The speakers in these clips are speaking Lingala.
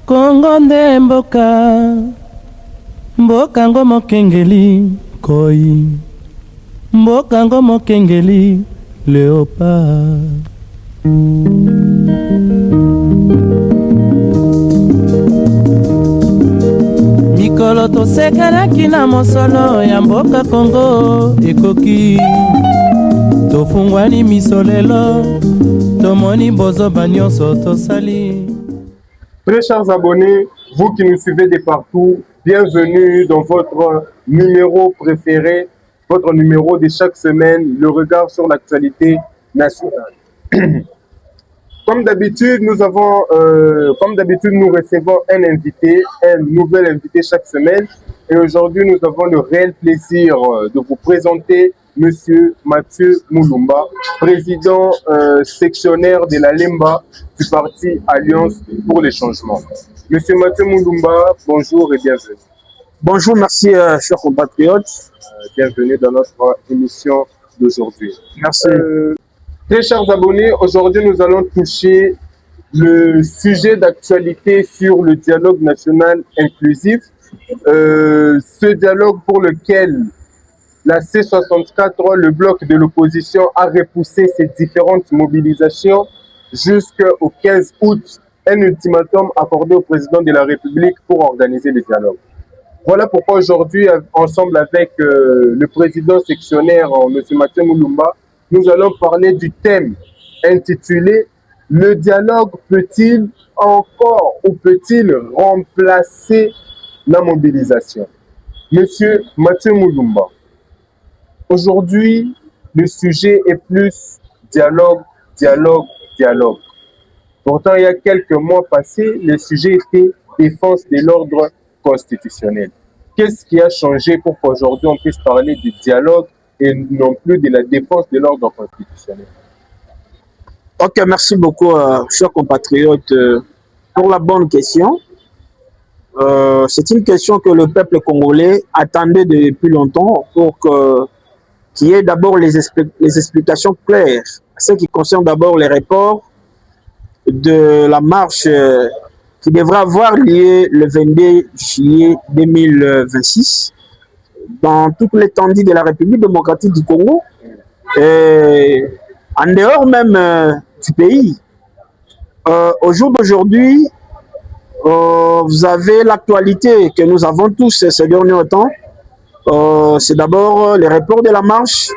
Kongo nde mboka, mboka ngo mokengeli koi, mboka ngo mokengeli léopard. Mikolo tosekanaki na mosolo ya mboka Kongo ekoki, tofungwani misolelo tomoni bozoba nyonso tosali. Très chers abonnés, vous qui nous suivez de partout, bienvenue dans votre numéro préféré, votre numéro de chaque semaine, le regard sur l'actualité nationale. Comme d'habitude, nous recevons un invité, un nouvel invité chaque semaine. Et aujourd'hui, nous avons le réel plaisir de vous présenter Monsieur Mathieu Mulumba, président sectionnaire de la Lemba du parti Alliance pour les changements. Monsieur Mathieu Mulumba, bonjour et bienvenue. Bonjour, merci, chers compatriotes. Bienvenue dans notre émission d'aujourd'hui. Merci. Très chers abonnés, aujourd'hui nous allons toucher le sujet d'actualité sur le dialogue national inclusif. Ce dialogue pour lequel la C64, le bloc de l'opposition, a repoussé ses différentes mobilisations jusqu'au 15 août, un ultimatum accordé au président de la République pour organiser le dialogue. Voilà pourquoi aujourd'hui, ensemble avec le président sectionnaire, M. Mathieu Mulumba, nous allons parler du thème intitulé « Le dialogue peut-il encore ou peut-il remplacer la mobilisation ?» Monsieur Mathieu Mulumba, aujourd'hui, le sujet est plus dialogue, dialogue, dialogue. Pourtant, il y a quelques mois passés, le sujet était défense de l'ordre constitutionnel. Qu'est-ce qui a changé pour qu'aujourd'hui on puisse parler du dialogue et non plus de la défense de l'ordre constitutionnel? Ok, merci beaucoup, chers compatriotes, pour la bonne question. C'est une question que le peuple congolais attendait depuis longtemps pour qu'il y ait d'abord les explications claires, ce qui concerne d'abord les reports de la marche qui devra avoir lieu le 22 juillet 2026 dans toute l'étendue de la République démocratique du Congo, et en dehors même du pays. Au jour d'aujourd'hui, vous avez l'actualité que nous avons tous ces derniers temps. C'est d'abord le report de la marche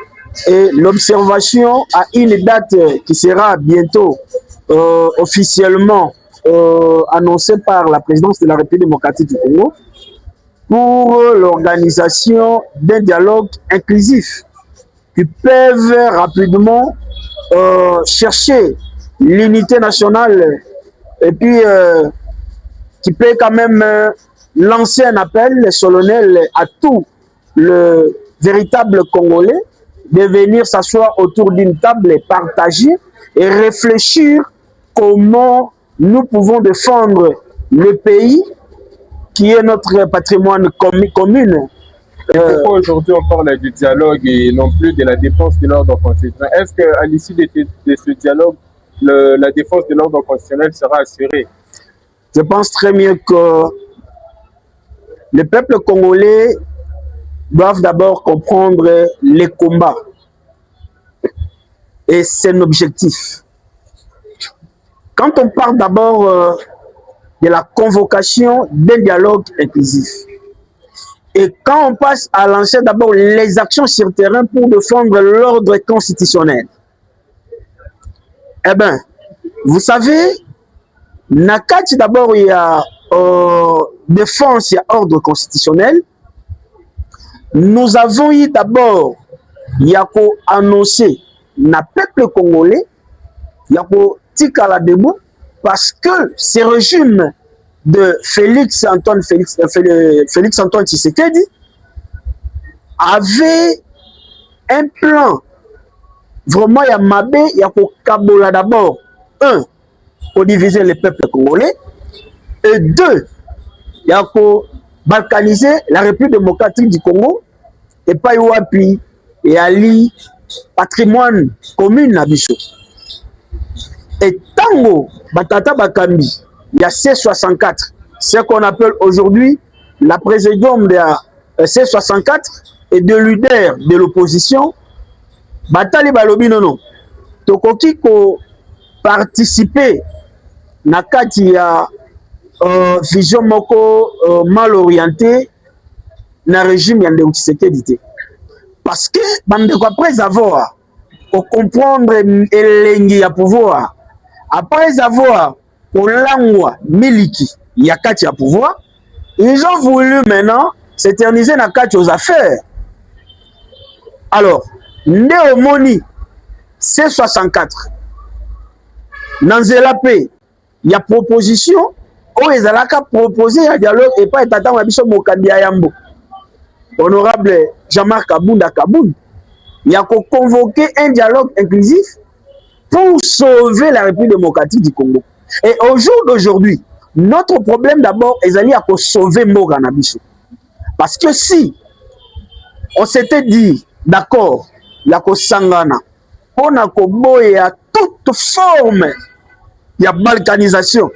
et l'observation à une date qui sera bientôt officiellement annoncée par la présidence de la République démocratique du Congo pour l'organisation d'un dialogue inclusif qui peuvent rapidement chercher l'unité nationale et puis qui peut quand même lancer un appel solennel à tout le véritable Congolais de venir s'asseoir autour d'une table et partager et réfléchir comment nous pouvons défendre le pays qui est notre patrimoine commun. Et pourquoi aujourd'hui on parle du dialogue et non plus de la défense de l'ordre constitutionnel? Est-ce qu'à l'issue de ce dialogue, la défense de l'ordre constitutionnel sera assurée? Je pense très bien que le peuple congolais doit d'abord comprendre les combats et c'est un objectif. Quand on parle d'abord de la convocation d'un dialogue inclusif, et quand on passe à lancer d'abord les actions sur terrain pour défendre l'ordre constitutionnel, eh bien, vous savez, Nakati d'abord il y a défense, il y a ordre constitutionnel. Nous avons eu d'abord, il y a annoncé na peuple congolais, il y a tika debout parce que ce régime de Félix Antoine Tshisekedi avait un plan vraiment, il y a Mabé, il y a Kabola d'abord, un, pour diviser le peuple congolais, et deux, il y a pour balkaniser la République démocratique du Congo, et pas Iwapi, et Ali, patrimoine commun à Bisso. Et Tango, Batata Bakambi, il y a C64, ce qu'on appelle aujourd'hui la présidium de C64 et de leader de l'opposition, batali balobi nono tokoki ko participer na kati ya vision moko mal orientée na régime ya Ndeko Tshisekedi te. Parce que bandeko après avoir comprendre elengi ya pouvoir, après avoir kolangwa miliki ya kati ya pouvoir, ils ont voulu maintenant s'éterniser na kati aux affaires. Alors, nde omoni C64 nanzela pe ya proposition oyo ezalaka proposer ya dialogue et pas etata na biso mokambi ya yambo honorable Jean-Marc Kabunda Kaboun, il y a convoqué un dialogue inclusif pour sauver la République démocratique du Congo. Et au jour d'aujourd'hui, notre problème d'abord est d'aller à sauver Moganabiso. Parce que si on s'était dit, d'accord, il y a Sangana, on a Koboya toute forme, il y a balkanisation.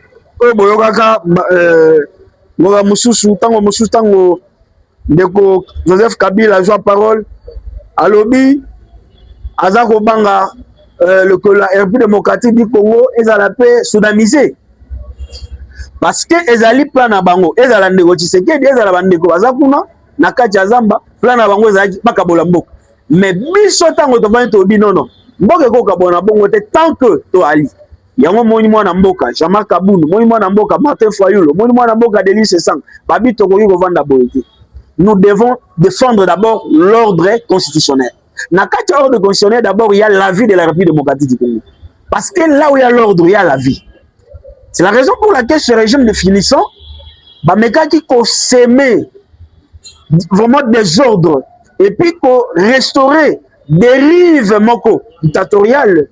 Ndeko Joseph Kabila joue parole à lobby Azako Banga la République démocratique du Congo et à la paix soudamisée parce que ezali plan na bango ezala Ndeko Tshisekedi ezala bandeko bazakuna na kati ya Zamba plan na bango ezali bakabola mboka mais biso tango to vant to binono mboka ko kabona bongo te tant que to ali yango moni mwana mboka Jean-Marc Kabundu moni mwana mboka Martin Fayulu moni mwana mboka Delis Sang babi to ko vanda boyete. Nous devons défendre d'abord l'ordre constitutionnel. Dans le cas de l'ordre constitutionnel, d'abord, il y a la vie de la République démocratique du Congo. Parce que là où il y a l'ordre, il y a la vie. C'est la raison pour laquelle ce régime de finissant, qui s'aimer vraiment des ordres et puis pour restaurer des rives moko dictatoriales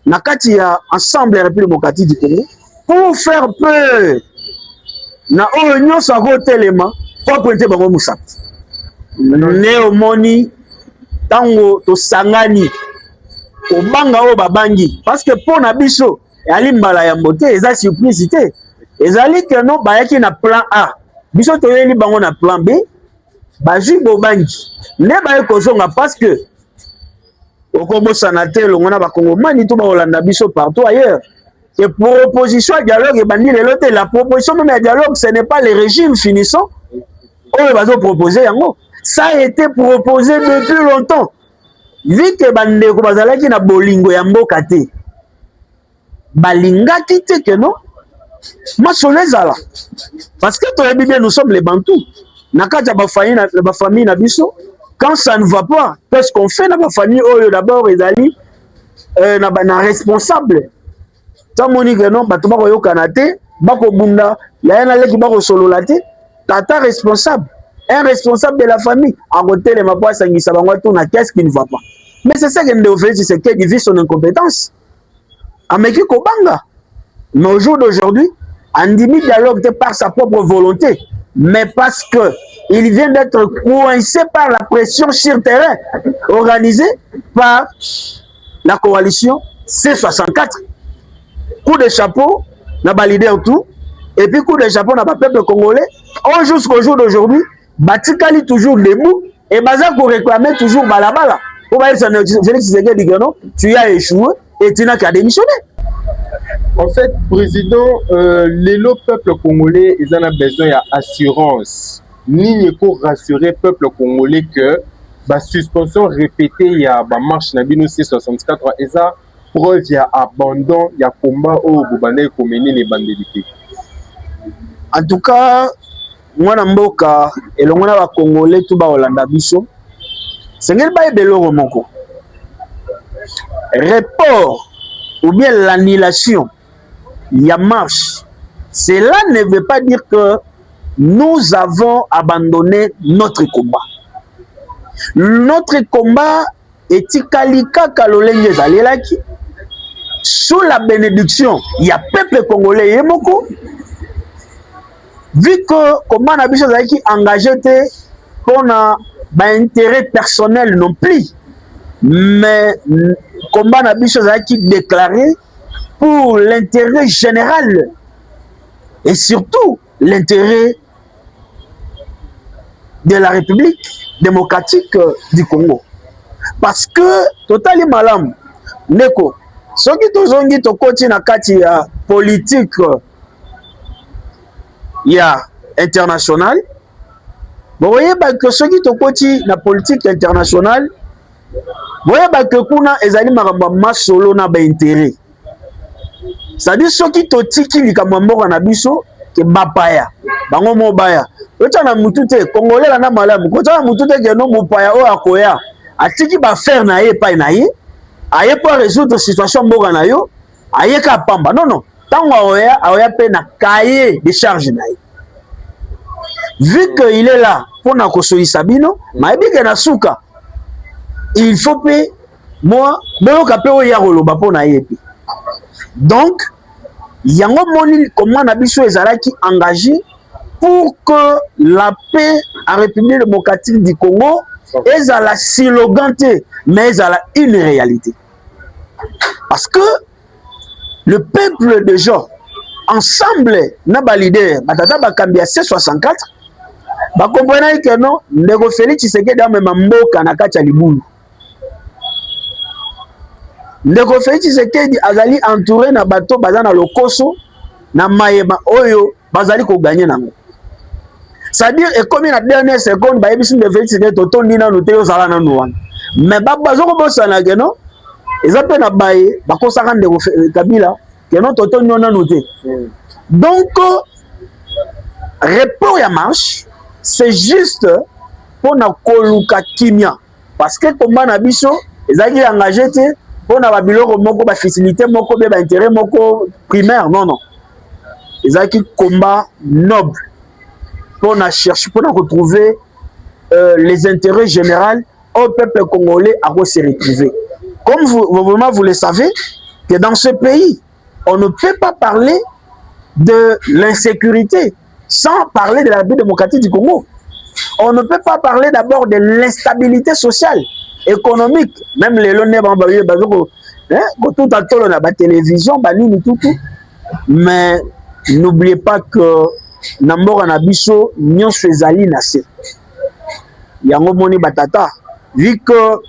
dans le cas il y a ensemble la République démocratique du Congo pour faire peur. Na union sa élément pour pointer bango musaka néomoni tango to sangani obanga o babangi parce que pour na biso ali mbala ya mbote eza surprise te ezali que non bayaki na plan A biso to yeli bango na plan B baji bobangi ne baye kozonga parce que okobosana te longona bakongomani to baolanda biso partout ailleurs. Et pour opposition à dialogue, la proposition même à dialogue, ce n'est pas les régimes finissants. On va proposer. Ça a été proposé depuis longtemps. Vu que Bandeko Bazalaki na bolingo ya mboka te. Balinga kite que non. Moi solezala. Parce que nous sommes les Bantous. Nakata ba famille na biso. Quand ça ne va pas, qu'est-ce qu'on fait na ba famille d'abord ezali na responsable. Monique non bato bako yokana te bako bunda ya na leki bako solola te tata responsable un responsable de la famille à côté les mapois sangisa bango tout na qu'est-ce qui ne va pas mais c'est ça que Ndeko Félix Tshisekedi vit son incompétence ameki kobanga mais au jour d'aujourd'hui andimi dialogue par sa propre volonté mais parce que il vient d'être coincé par la pression sur terrain organisée par la coalition C64. Coup de chapeau, n'a pas leader tout, et puis coup de chapeau, n'a pas peuple congolais. Jusqu'au jour d'aujourd'hui, Batikali toujours debout, et Baza pour réclamer toujours balabala. Pour Félix Tshisekedi dit que non, tu as échoué, et tu n'as qu'à démissionner. En fait, président, les peuple congolais, ils en ont besoin d'assurance. Ni pour rassurer le peuple congolais que la suspension répétée, il y a la marche Nabino C64, et ça, preuve il y a abandon, il y a combat au Boubane pour mener les bandits. En tout cas, moi Mboka et le monde va congolais tout bas Hollanda biso. C'est ngel ba ebelo moko. Report ou bien l'annulation, il y a marche. Cela ne veut pas dire que nous avons abandonné notre combat. Notre combat est Tikalika Kalolenge Zalelaki. Sous la bénédiction, il y a peuple congolais et beaucoup. Vu que comment on a qui engagé pour un intérêt personnel non plus, mais comment on a qui déclaré pour l'intérêt général et surtout l'intérêt de la République démocratique du Congo. Parce que totali malam neko soki tozongi tokoti na kati ya politique ya international boyeba que soki tokoti na politique internationale boyeba que kuna ezali makambo masolo na ba intérêt. C'est-à-dire soki totiki likambo mboka na biso ke bapaya bango mobaya ota na mutu te congolais la na malamu kota na mutu te ke no mopaya o akoya atiki ba faire na ye pa na ye aye pour résoudre situation mboka na yo aye ka pamba non tango aoya pe na cahier de charge na ye vu que il est là pour na kosolisa bino mayebi ke na suka il faut pe moi boyoka pe oya koloba po na ye pe. Donc yango moni comment na biso ezalaki engagé pour que la paix en République démocratique du Congo ezala sloganté mais ezala une réalité. Parce que le peuple de gens ensemble na ba leader batata bakambi ya C64 ba comprendre que non ndeko Félix Tshisekedi amema mboka na kati ya libulu. Ndeko Félix Tshisekedi azali entouré na bato baza na lokoso na mayeba oyo bazali ko gagner nango. C'est-à-dire ekomi na dernière seconde ba yebisi Ndeko Félix Tshisekedi totondi na noté ozala na nouan. Mais bazoko bosana ke non eza pe na baye bakosaka Ndeko Kabila ke non totondi na noté. Donc report ya marche c'est juste pour na koluka kimia parce que combat na biso ezali engagé te pour na babiloko moko ba facilité moko be ba intérêt moko primaire non ezali combat noble pour na chercher pour na retrouver les intérêts généraux au peuple congolais à se retrouver. Comme vous le savez que dans ce pays on ne peut pas parler de l'insécurité sans parler de la République démocratique du Congo. On ne peut pas parler d'abord de l'instabilité sociale, économique, même les lois tout à tout la télévision, tout. Mais n'oubliez pas que Namor Anabiso, Nyon Sezali Nassé. Yango Moni Batata, vu que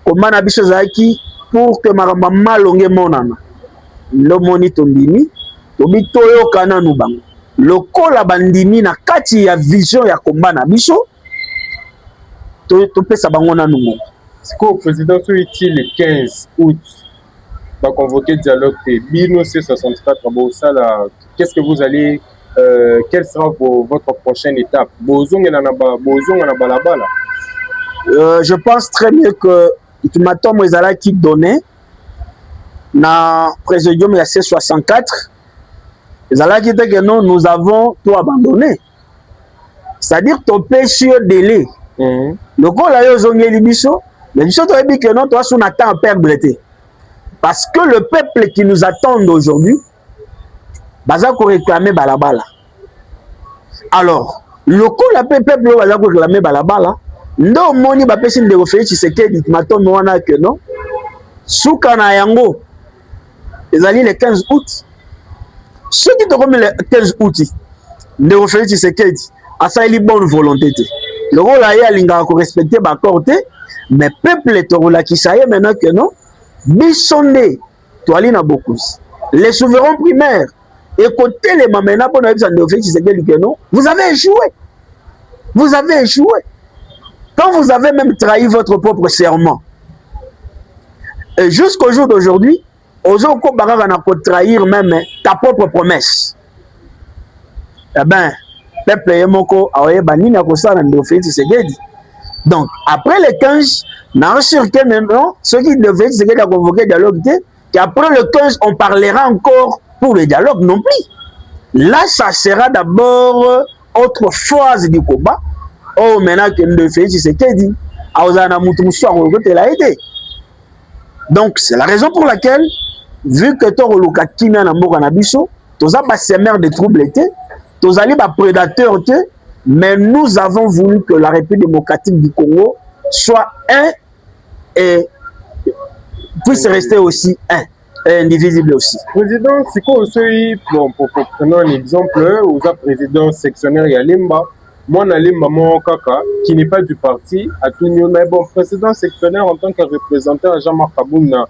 comment Nabiso Zaki, pour que Maramba Malonge Monana, le Moni Tombini, Tobi Toyo Kana Nubang. Le kola bandimi na kati ya vision ya combat na biso to pesa bango na nungo. Est-ce que le président est le 15 août va convoquer le dialogue Bino C64 qu'est-ce que vous allez quelle sera votre prochaine étape? Je pense très bien que ultimatum ezala qui donné na présidium ya C64 que non, nous avons tout abandonné. C'est-à-dire que tu payes sur délai. Le coup là, ils ont mis l'émission. Mais je dit que non, toi, on attend à perdre. Parce que le peuple qui nous attend aujourd'hui, baza ko réclamer balabala. Alors, le coup là, le peuple baza ko réclamer balabala. Ndo moni ba pesi Ndeko Félix Tshisekedi maton wana que non. Souka na yango. Ezali le 15 août. Ceux qui ont le 15 août, Ndeko Félix Tshisekedi, à ça il y a bonne volonté. Le rôle là, il y a respecter l'accord, mais le peuple est là qui sait maintenant que non, Bissondé, Toali na beaucoup. Les souverains primaires, écoutez les mamena pour nous dire Ndeko Félix Tshisekedi que non, vous avez échoué. Vous avez échoué. Quand vous avez même trahi votre propre serment. Et jusqu'au jour d'aujourd'hui, Ozoko Barara n'a pas trahir même ta propre promesse. Eh bien, peuple Yemoko a eu banni na kosa na Ndeko Félix Tshisekedi. Donc, après le 15, n'a sûr que maintenant, ceux qui devaient Tshisekedi a convoqué le dialogue, qu'après le 15, on parlera encore pour le dialogue non plus. Là, ça sera d'abord autre phase du combat. Oh, maintenant que Ndeko Félix Tshisekedi a osana mutumso a côté l'a aidé. Donc, c'est la raison pour laquelle vu que tu as kimia na mboka na biso, tu as pas semeur de troubles, tu as pas prédateur, mais nous avons voulu que la République démocratique du Congo soit un et puisse rester aussi un. est indivisible aussi. Président, c'est quoi aussi, bon, pour prendre un exemple, vous êtes président sectionnaire Yalimba, moi, Nalimba Kaka, qui n'est pas du parti, à tout niveau, mais bon, président sectionnaire en tant que représentant à Jean-Marc Kabouna,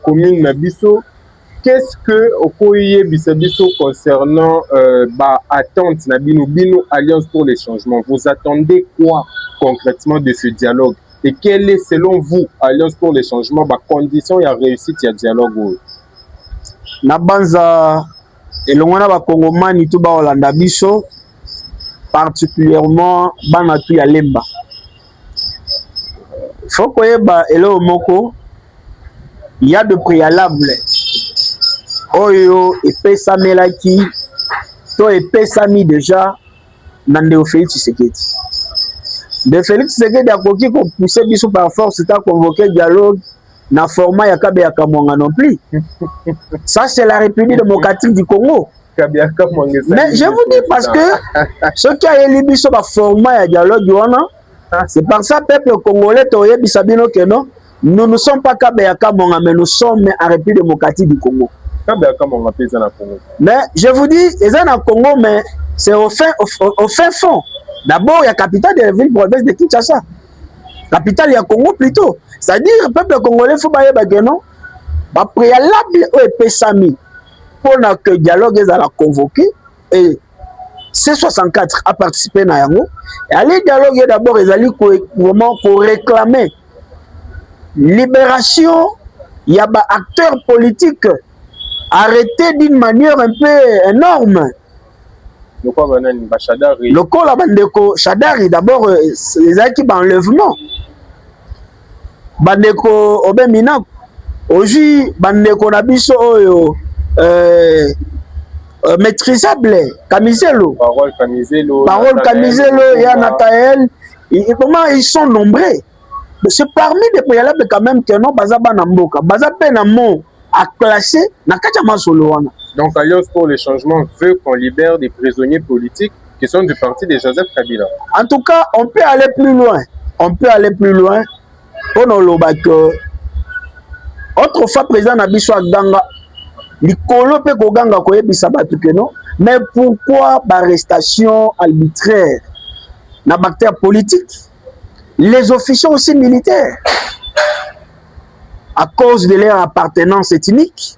commune Nabiso, qu'est-ce que Okoye Bisabiso concernant attente Nabino Bino Alliance pour les changements? Vous attendez quoi concrètement de ce dialogue? Et quelle est selon vous, Alliance pour les changements, condition et réussite à dialogue? Nabanza elongona ba Kongomani tout ba Olanda biso, particulièrement banatu ya Lemba. Faut koyeba elo moko, il y a de préalables. Oyo epesamelaki to epesami déjà na ndeko Félix Tshisekedi. De Félix Tshisekedi akoki ko pousser biso par force ta convoquer dialogue na format ya Kabe ya Kamwanga non plus. Ça c'est la République démocratique du Congo. Mais je vous dis parce que ce qui a élu biso ba format ya dialogue wana, c'est par ça peuple congolais toye bisabino que non, nous ne sommes pas Kabe ya Kamwanga mais nous sommes en République démocratique du Congo. Mais je vous dis, ils sont en Congo, mais c'est au fin fond. D'abord, il y a la capitale de la ville province de Kinshasa. Capitale, il y a Congo plutôt. C'est-à-dire, le peuple congolais, il faut que non. Préalable au Pesami, pour que le dialogue est convoqué, et C64 a participé à Yango. Et aller dialoguer d'abord, ils allaient vraiment pour réclamer libération. Il y a des acteurs politiques arrêté d'une manière un peu énorme. Le corps la bandeko Chadari d'abord les acquis d'enlèvement. Bandeko Obemina aujourd'hui bandeko nabiso oyo maîtrisable Camiselo. Parole Camiselo ya Nathael. Comment ils sont nombreux. C'est parmi les préalables quand même que non bazaba na mboka. Bazaba na mo à classer na kachama soloana. Donc Alliance pour les changements veut qu'on libère des prisonniers politiques qui sont du parti de Joseph Kabila. En tout cas, on peut aller plus loin. On peut aller plus loin. On a que autrefois président Nabiso Ganga, Nicolo pe ko Ganga ko yebisa batu que non. Mais pourquoi l'arrestation arbitraire na bactère politique? Les officiers aussi militaires, à cause de leur appartenance ethnique.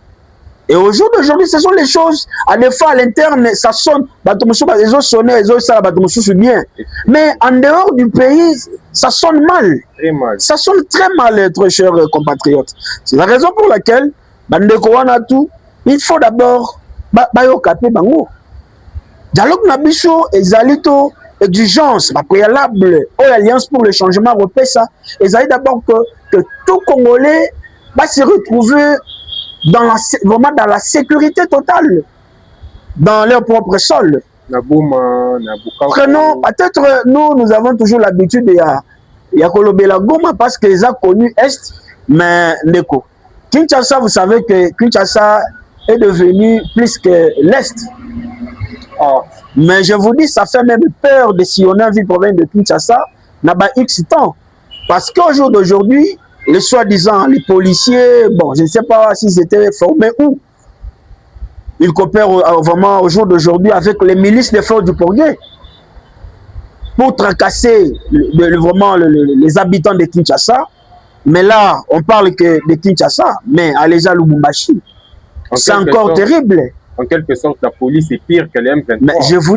Et au jour d'aujourd'hui, ce sont les choses, à des fois à l'interne, ça sonne, ils ont sonné, ils ont ça, bien. Mais en dehors du pays, ça sonne mal. Très mal. Ça sonne très mal, très chers compatriotes. C'est la raison pour laquelle, il faut d'abord, dialogue Nabiso et Zalito, exigence, préalable, Alliance pour le changement européen, ça, et ça d'abord que tout Congolais va se retrouver vraiment dans la sécurité totale, dans leur propre sol. Prenons, peut-être nous avons toujours l'habitude de Kolobela Goma parce qu'ils ont connu Est, mais Neko. Kinshasa, vous savez que Kinshasa est devenu plus que l'Est. Oh. Mais je vous dis, ça fait même peur de sillonner en ville province de Kinshasa, n'a pas X temps. Parce qu'au jour d'aujourd'hui, les soi-disant, les policiers, bon, je ne sais pas s'ils étaient formés où. Ils coopèrent vraiment au jour d'aujourd'hui avec les milices des forces du progrès pour tracasser vraiment les habitants de Kinshasa. Mais là, on parle que de Kinshasa, mais à l'Éja Lubumbashi, c'est encore terrible. En quelque sorte, la police est pire que les M23. Mais je vous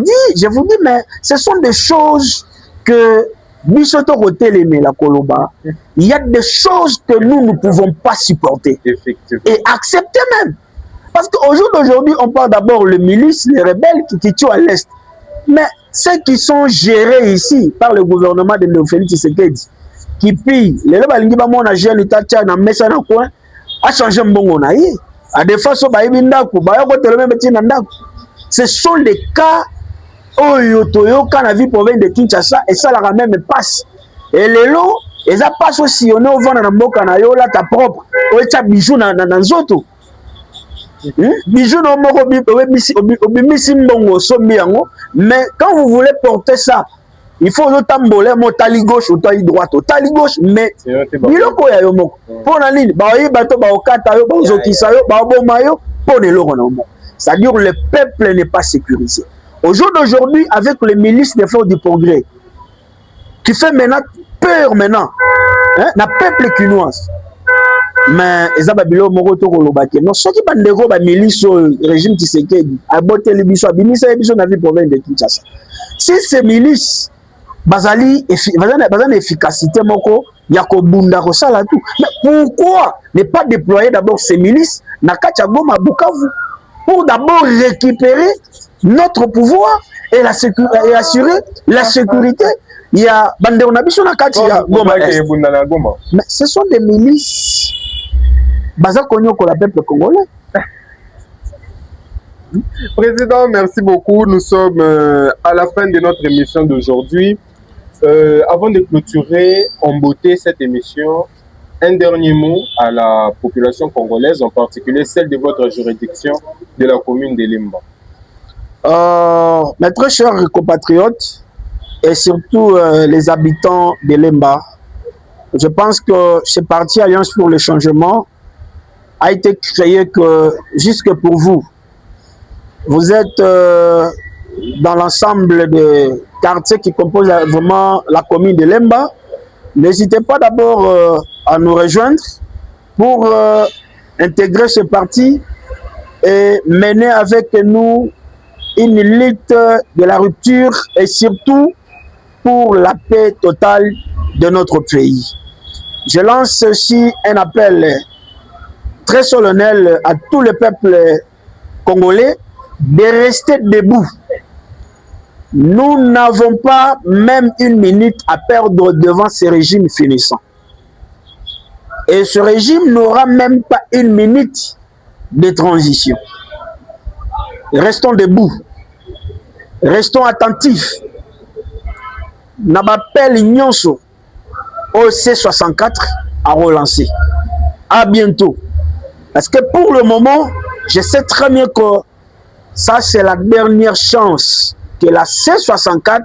dis, mais ce sont des choses que Bissoto Roteleme, la Koloba, il y a des choses que nous ne pouvons pas supporter. Effectivement. Et accepter même. Parce qu'au jour d'aujourd'hui, on parle d'abord les milices, les rebelles qui tuent à l'Est. Mais ceux qui sont gérés ici par le gouvernement de Félix Tshisekedi, qui pillent, les rebelles qui ont géré l'État dans le coin, a changé mon naïe. À des fois, ce sont des cas où la vie province de Kinshasa et ça la même passe. Et les lots, ils passent aussi au vent dans mboka na yo là ta propre. Ou tu bijou dans zoto. Bijou no moko obimisi mbongo sombi yango, mais quand vous voulez porter ça, il faut otamboler mo tali gauche ou tali droite, tali gauche mais biloko ya yo moko. Pona nini ba yi bato ba okata yo ba ozokisa yo ba boma yo pona eloko na mo. C'est-à-dire le peuple n'est pas sécurisé. Au jour d'aujourd'hui, avec les milices des Forces du Progrès, qui fait maintenant peur maintenant, hein, na peuple kinoise. Mais eza babilo moko to kolobake non soki bandeko ba milice régime Tshisekedi aboteli biso abimisa biso na vie province de Kinshasa. Si ces milices bazali efficacité moko ya kobunda kosala tout, mais pourquoi ne pas déployer d'abord ces milices na kati ya Goma Bukavu pour d'abord récupérer notre pouvoir et assurer la sécurité. Il y a bandeko na biso na kati ya Goma. Mais ce sont des milices baza konyo ko la peuple congolais. Président, merci beaucoup. Nous sommes à la fin de notre émission d'aujourd'hui. Avant de clôturer en beauté cette émission, un dernier mot à la population congolaise, en particulier celle de votre juridiction de la commune de Lemba. Mes très chers compatriotes et surtout les habitants de Lemba, je pense que ce parti Alliance pour le changement a été créé jusque pour vous. Vous êtes dans l'ensemble des quartiers qui composent vraiment la commune de Lemba. N'hésitez pas d'abord à nous rejoindre pour intégrer ce parti et mener avec nous une lutte de la rupture et surtout pour la paix totale de notre pays. Je lance aussi un appel très solennel à tout le peuple congolais de rester debout. Nous n'avons pas même une minute à perdre devant ce régime finissant. Et ce régime n'aura même pas une minute de transition. Restons debout. Restons attentifs. N'appelle Nyonso au C64 à relancer. À bientôt. Parce que pour le moment, je sais très bien que ça c'est la dernière chance que la C64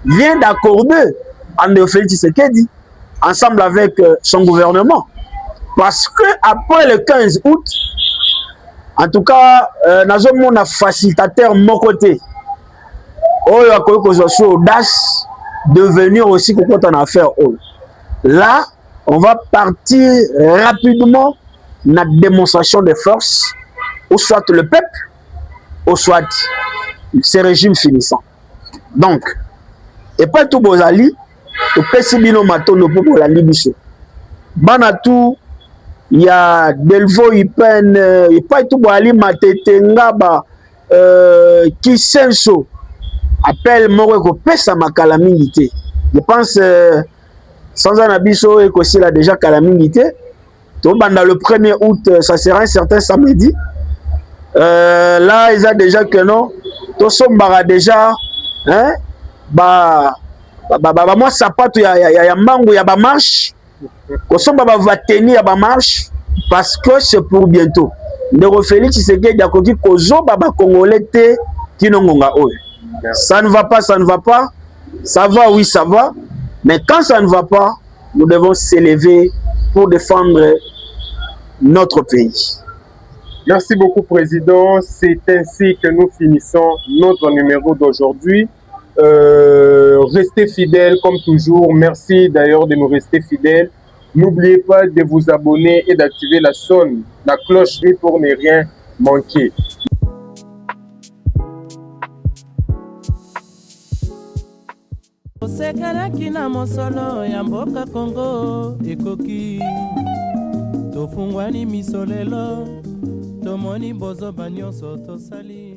vient d'accorder à Félix Tshisekedi ensemble avec son gouvernement. Parce que après le 15 août, en tout cas, nous avons un facilitateur de mon côté. Oyo akoyo kozwa audace de venir aussi pour qu'on a faire. Là, on va partir rapidement dans la démonstration de force, ou soit le peuple, ou soit ce régime finissant. Donc, et pas tout bozali, au Pessibino Matono pour la Libye. Banatou, il y a Delvo Ipen, et pas tout bozali Matetenga, Kisenso, appelle Moreko Pesa Makalamingité. Je pense, sans un abisso, et qu'aussi là déjà Kalamingité. Dans le 1er août, ça sera un certain samedi. Là, ils ont déjà que non. Tout ça déjà. Hein? Moi, ça pas il y a mango, il y a marche. Tout ça va tenir à marche parce que c'est pour bientôt. Ne Félix Tshisekedi a dit que baba congolais qui n'ont pas. Ça ne va pas, ça ne va pas. Ça va, oui, ça va. Mais quand ça ne va pas, nous devons s'élever pour défendre notre pays. Merci beaucoup, Président. C'est ainsi que nous finissons notre numéro d'aujourd'hui. Restez fidèles comme toujours. Merci d'ailleurs de nous rester fidèles. N'oubliez pas de vous abonner et d'activer la cloche pour ne rien manquer. Osekanaki na mosolo ya mboka Kongo ekoki tofungwani misolelo tomoni bozoba nyonso tosali